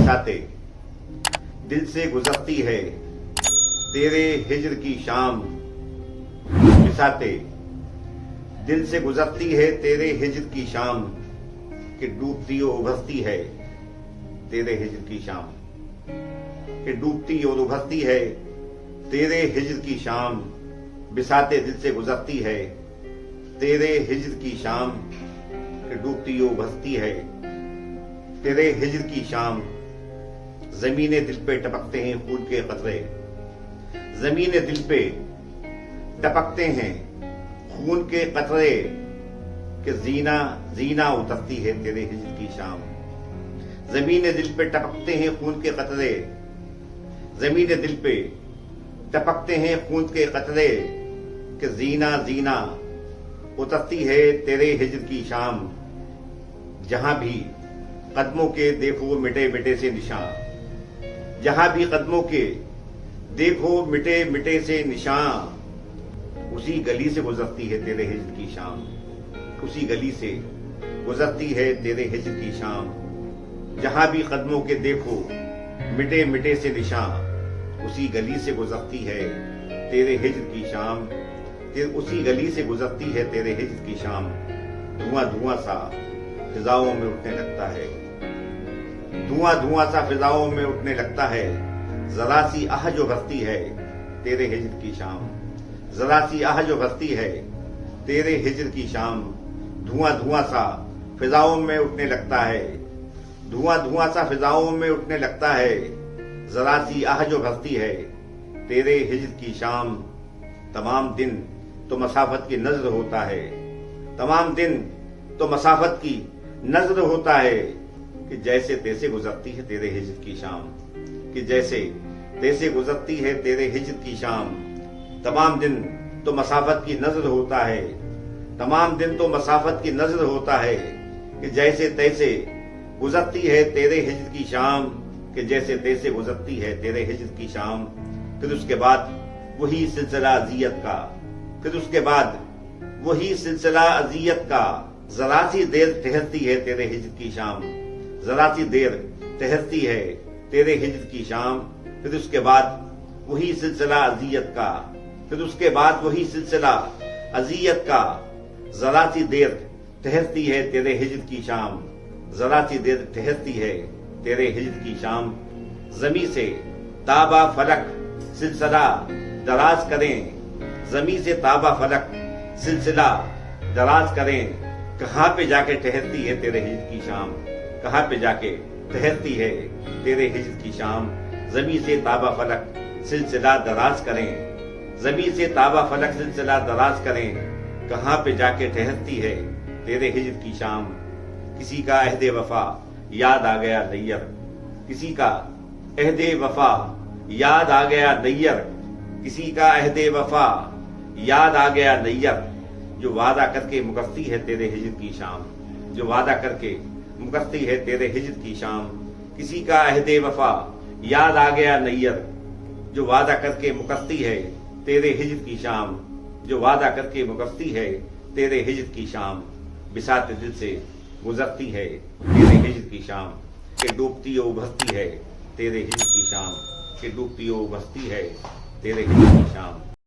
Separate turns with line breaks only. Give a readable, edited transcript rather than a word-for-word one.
बिसाते दिल से गुजरती है तेरे हिज्र की शाम, बिसाते दिल से गुजरती है तेरे हिज्र की शाम, कि डूबती और उभरती है तेरे हिज्र की शाम, कि डूबती और उभरती है तेरे हिज्र की शाम, बिसाते दिल से गुजरती है तेरे हिज्र की शाम, कि डूबती और उभरती है तेरे हिज्र की शाम। ज़मीने दिल पे टपकते हैं खून के कतरे, ज़मीने दिल पे टपकते हैं खून के कतरे, कि जीना जीना उतरती है तेरे हिज्र की शाम। ज़मीने दिल पे टपकते हैं खून के कतरे, ज़मीने दिल पे टपकते हैं खून के कतरे, कि जीना जीना उतरती है तेरे हिज्र की शाम। जहां भी कदमों के देखो मिटे मिटे से निशान, जहां भी कदमों के देखो मिटे मिटे से निशान, उसी गली से गुजरती है तेरे हिज्र की शाम, उसी गली से गुजरती है तेरे हिज्र की शाम। जहां भी कदमों के देखो मिटे मिटे से निशान, उसी गली से गुजरती है तेरे हिज्र की शाम, उसी गली से गुजरती है तेरे हिज्र की शाम। धुआं धुआं सा फिजाओं में उठने लगता है, धुआं धुआं सा फिजाओं में उठने लगता है, जरा सी आह जो भरती है तेरे हिज्र की शाम, जरा सी आह जो भरती है तेरे हिज्र की शाम। धुआं धुआं सा फिजाओं में उठने लगता है, धुआं धुआं सा फिजाओं में उठने लगता है, जरा सी आह जो भरती है तेरे हिज्र की शाम। तमाम दिन तो मसाफत की नजर होता है, तमाम दिन तो मसाफत की नजर होता है, कि जैसे तैसे गुजरती है तेरे हिज्र की शाम, कि जैसे तैसे गुजरती है तेरे हिज्र की शाम। तमाम दिन तो मसाफत की नजर होता है, तमाम दिन तो मसाफत की नजर होता है, कि जैसे तैसे गुजरती है तेरे हिज्र की शाम, कि जैसे तैसे गुजरती है तेरे हिज्र की शाम। फिर उसके बाद वही सिलसिला अजियत का, फिर उसके बाद वही सिलसिला अजियत का, जरा सी देर ठहरती है तेरे हिज्र की शाम, जरा सी देर ठहरती है तेरे हिज्र की शाम। फिर उसके बाद वही सिलसिला अजियत का, फिर उसके बाद वही सिलसिला अजियत का, जरा सी देर ठहरती है तेरे हिज्र की शाम, जरा सी देर ठहरती है तेरे हिज्र की शाम। जमी से ताबा फलक सिलसिला दराज करें, जमी से ताबा फलक सिलसिला दराज करें, कहां पे जाके ठहरती है तेरे हिज्र की शाम, कहां पे जाके ठहरती है तेरे हिज्र की शाम। जमी से ताबा फलक सिलसिला दराज करें, जमी से ताबा फलक सिलसिला दराज करें, कहां पे जाके ठहरती है तेरे हिज्र की शाम। किसी का अहदे वफा याद आ गया नैयर, किसी का अहदे वफा याद आ गया नैयर, किसी का अहदे वफा याद आ गया नैयर, जो वादा करके मुकस्ती है तेरे हिज्र की शाम, जो वादा करके मुकस्ती है तेरे हिज्र की शाम। किसी का अहदे वफा याद आ गया नैयर, जो वादा करके मुकस्ती है तेरे हिज्र की शाम, जो वादा करके मुकस्ती है तेरे हिज्र की शाम। बिसाते दिल से गुजरती है तेरे हिज्र की शाम, कि डूबती और उभरती है तेरे हिज्र की शाम, कि डूबती और उभरती है तेरे हिज्र की शाम।